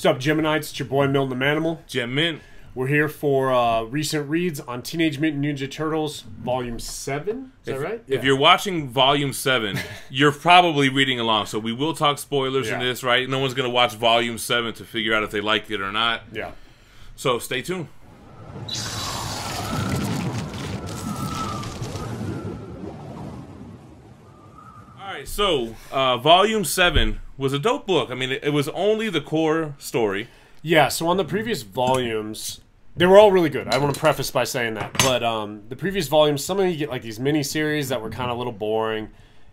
What's up, Geminites? It's your boy Milton the Manimal. Gem Mint. We're here for recent reads on Teenage Mutant Ninja Turtles, Volume 7. Is that right? If you're watching Volume 7, you're probably reading along. So we will talk spoilers in this, right? No one's going to watch Volume 7 to figure out if they like it or not. Yeah. So stay tuned. Alright, so Volume 7 was a dope book. I mean, it was only the core story. Yeah, so on the previous volumes, they were all really good. I want to preface by saying that. But the previous volumes, some of you get like these mini-series that were kind of a little boring.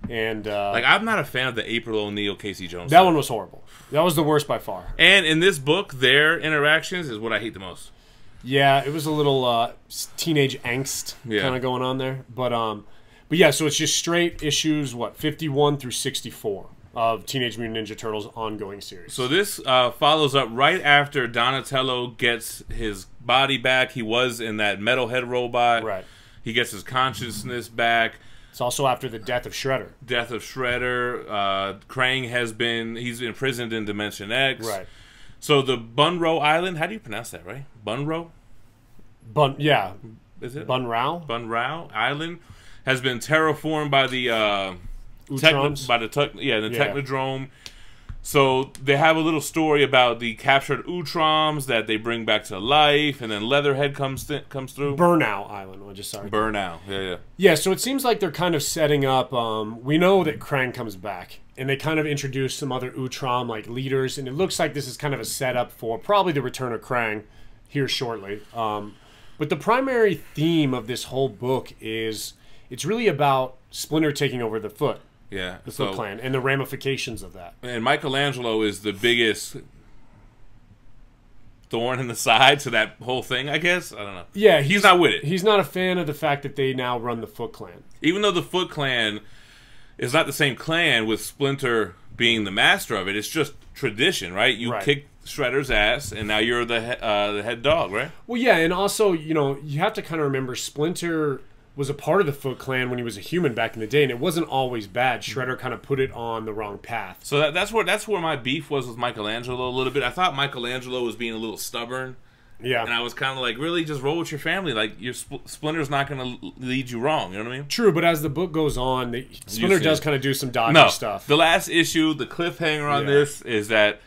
And like, I'm not a fan of the April O'Neil, Casey Jones. That one was horrible. That was the worst by far. And in this book, their interactions is what I hate the most. Yeah, it was a little teenage angst kind of going on there. But yeah, so it's just straight issues, what, 51 through 64 of Teenage Mutant Ninja Turtles ongoing series. So this follows up right after Donatello gets his body back. He was in that metalhead robot. Right. He gets his consciousness back. It's also after the death of Shredder. Death of Shredder. Krang he's imprisoned in Dimension X. Right. So the Bunro Island, how do you pronounce that, right? Bunro? Yeah. Is it? Bunrao? Bunrao Island has been terraformed by the Technodrome. So they have a little story about the captured Utroms that they bring back to life, and then Leatherhead comes through. Burnout Island. Burnout. Yeah. Yeah, so it seems like they're kind of setting up. We know that Krang comes back, and they kind of introduce some other Utrom like leaders, and it looks like this is kind of a setup for probably the return of Krang here shortly. But the primary theme of this whole book is it's really about Splinter taking over the Foot. Yeah, the Foot Clan, and the ramifications of that. And Michelangelo is the biggest thorn in the side to that whole thing, I guess. I don't know. Yeah, he's not with it. He's not a fan of the fact that they now run the Foot Clan. Even though the Foot Clan is not the same clan with Splinter being the master of it, it's just tradition, right? You kick Shredder's ass, and now you're the head dog, right? Well, yeah, and also, you know, you have to kind of remember Splinter was a part of the Foot Clan when he was a human back in the day, and it wasn't always bad. Shredder kind of put it on the wrong path. So that's where my beef was with Michelangelo a little bit. I thought Michelangelo was being a little stubborn. Yeah. And I was kind of like, really, just roll with your family. Like, your Splinter's not going to lead you wrong. You know what I mean? True, but as the book goes on, Splinter does kind of do some dodgy stuff. The last issue, the cliffhanger on this is that,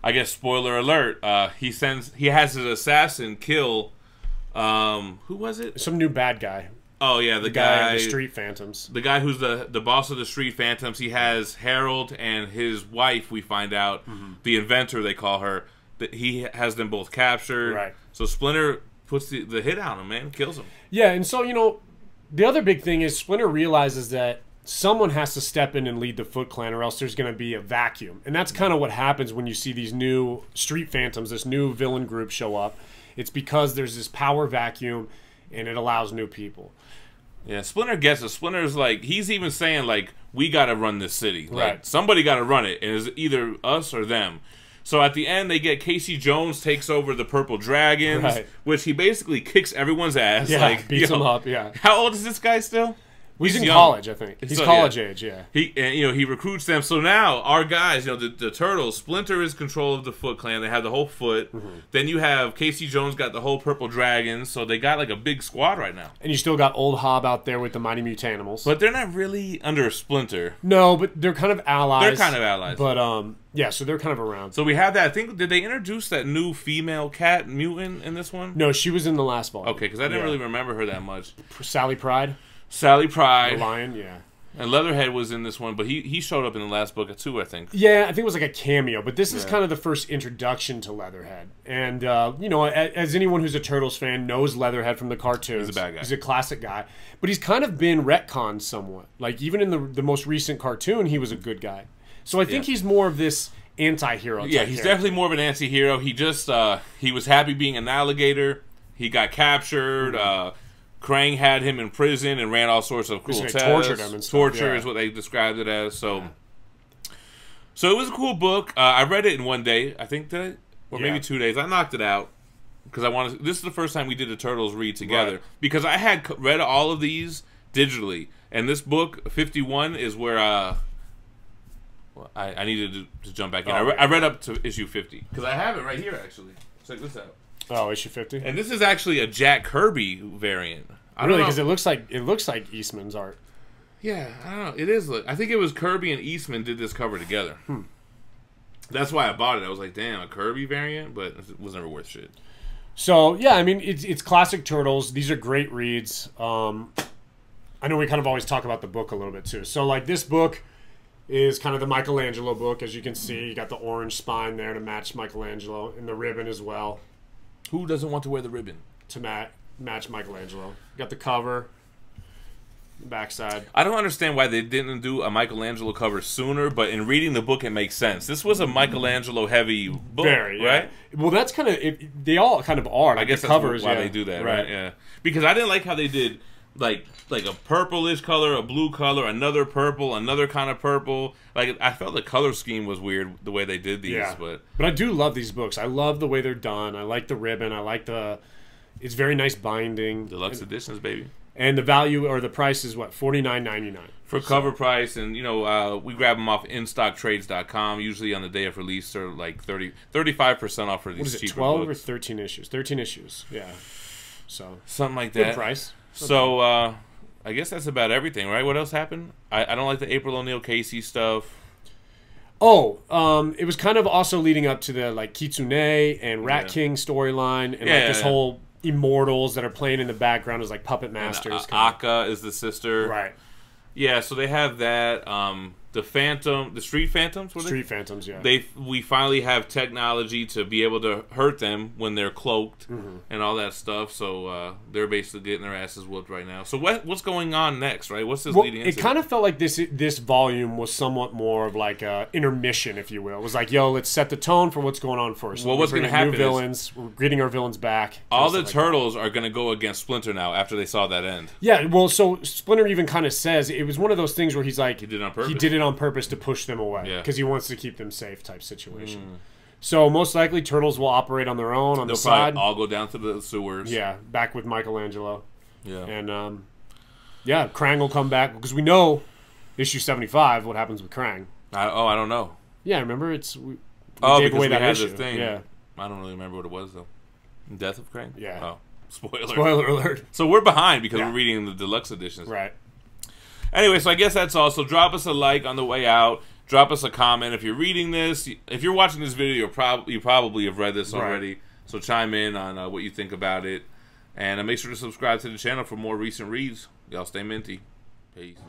I guess, spoiler alert, he has his assassin kill, who was it? Some new bad guy. Oh, yeah, the guy... the Street Phantoms. The guy who's the boss of the Street Phantoms. He has Harold and his wife, we find out, the inventor, they call her, that he has them both captured. Right. So Splinter puts the hit on him, man. Kills him. Yeah, and so, you know, the other big thing is Splinter realizes that someone has to step in and lead the Foot Clan, or else there's going to be a vacuum. And that's kind of what happens when you see these new Street Phantoms, this new villain group show up. It's because there's this power vacuum, and it allows new people. Yeah, Splinter gets it. Splinter's like, he's even saying, like, we got to run this city. Like, right. somebody got to run it, and it's either us or them. So at the end, they get Casey Jones takes over the Purple Dragons, which he basically kicks everyone's ass. Yeah, like, beats them up, yeah. How old is this guy still? He's in college, I think. He's college age, yeah. He recruits them. So now our guys, the Turtles, Splinter is control of the Foot Clan. They have the whole Foot. Then you have Casey Jones got the whole Purple Dragons. So they got like a big squad right now. And you still got Old Hob out there with the Mighty Mutanimals. But they're not really under Splinter. No, but they're kind of allies. They're kind of allies. But yeah, so they're kind of around. So we have that. I think, did they introduce that new female cat mutant in this one? No, she was in the last volume. Okay, because I didn't really remember her that much. Sally Pride. Sally Pride. The lion, yeah. And Leatherhead was in this one, but he showed up in the last book too, I think. Yeah, I think it was like a cameo, but this is kind of the first introduction to Leatherhead. And, you know, as anyone who's a Turtles fan knows Leatherhead from the cartoons. He's a bad guy. He's a classic guy. But he's kind of been retconned somewhat. Like, even in the most recent cartoon, he was a good guy. So I think he's more of this anti-hero Yeah, he's definitely more of an anti-hero. He just, he was happy being an alligator. He got captured. Krang had him in prison and ran all sorts of cruel tests. Tortured him and stuff. Torture is what they described it as. So, so it was a cool book. I read it in one day, I think, or maybe 2 days. I knocked it out because I wanted. This is the first time we did a Turtles read together because I had read all of these digitally, and this book 51 is where Well, I needed to jump back in. Oh, I read up to issue 50 because I have it right here actually. Check this out. Oh, issue 50. And this is actually a Jack Kirby variant. Really? Because it looks like Eastman's art. Yeah, I don't know. It is. I think it was Kirby and Eastman did this cover together. That's why I bought it. I was like, damn, a Kirby variant, but it was never worth shit. So yeah, I mean, it's classic Turtles. These are great reads. I know we kind of always talk about the book a little bit too. So like this book is kind of the Michelangelo book, as you can see. You got the orange spine there to match Michelangelo, and the ribbon as well. Who doesn't want to wear the ribbon? To match Michelangelo. You got the cover, the backside. I don't understand why they didn't do a Michelangelo cover sooner, but in reading the book, it makes sense. This was a Michelangelo heavy book, right? Yeah. Well, that's kind of they all kind of are. Like I guess the that's covers, why they do that, right? Yeah, because I didn't like how they did like a purplish color, a blue color, another purple, another kind of purple. Like I felt the color scheme was weird the way they did these, but I do love these books. I love the way they're done. I like the ribbon. I like it's very nice binding. Deluxe editions, baby. And the value or the price is what, $49.99 for cover price, and we grab them off InStockTrades.com. Usually on the day of release, they're like 35% off for these what is it, cheaper 12 books. or 13 issues? 13 issues, yeah. So something like that. Good price. So I guess that's about everything, right? What else happened? I don't like the April O'Neil Casey stuff. Oh, it was kind of also leading up to the like Kitsune and Rat King storyline, and like this whole immortals that are playing in the background as like puppet masters. Akka is the sister, right? Yeah, so they have that. The Street Phantoms. Street Phantoms, yeah. We finally have technology to be able to hurt them when they're cloaked and all that stuff. So they're basically getting their asses whooped right now. So what's going on next, right? What's this leading into? It kind of felt like this volume was somewhat more of like a intermission, if you will. It was like, yo, let's set the tone for what's going on first. Well, what's going to happen? New villains. We're getting our villains back. All the Turtles are going to go against Splinter now after they saw that end. Yeah, well, so Splinter even kind of says it was one of those things where he's like, he did it on purpose. He did it on purpose to push them away because he wants to keep them safe, type situation. So most likely Turtles will operate on their own on the side. They'll probably all go down to the sewers. Yeah, back with Michelangelo. Yeah, and Krang will come back because we know issue 75 what happens with Krang. I don't know. Yeah, remember we gave away that issue. This thing. Yeah, I don't really remember what it was though. Death of Krang. Yeah. Oh, spoiler alert. So we're behind because we're reading the deluxe editions. Right. Anyway, so I guess that's all. So drop us a like on the way out. Drop us a comment if you're reading this. If you're watching this video, you probably have read this already. So chime in on what you think about it. And make sure to subscribe to the channel for more recent reads. Y'all stay minty. Peace.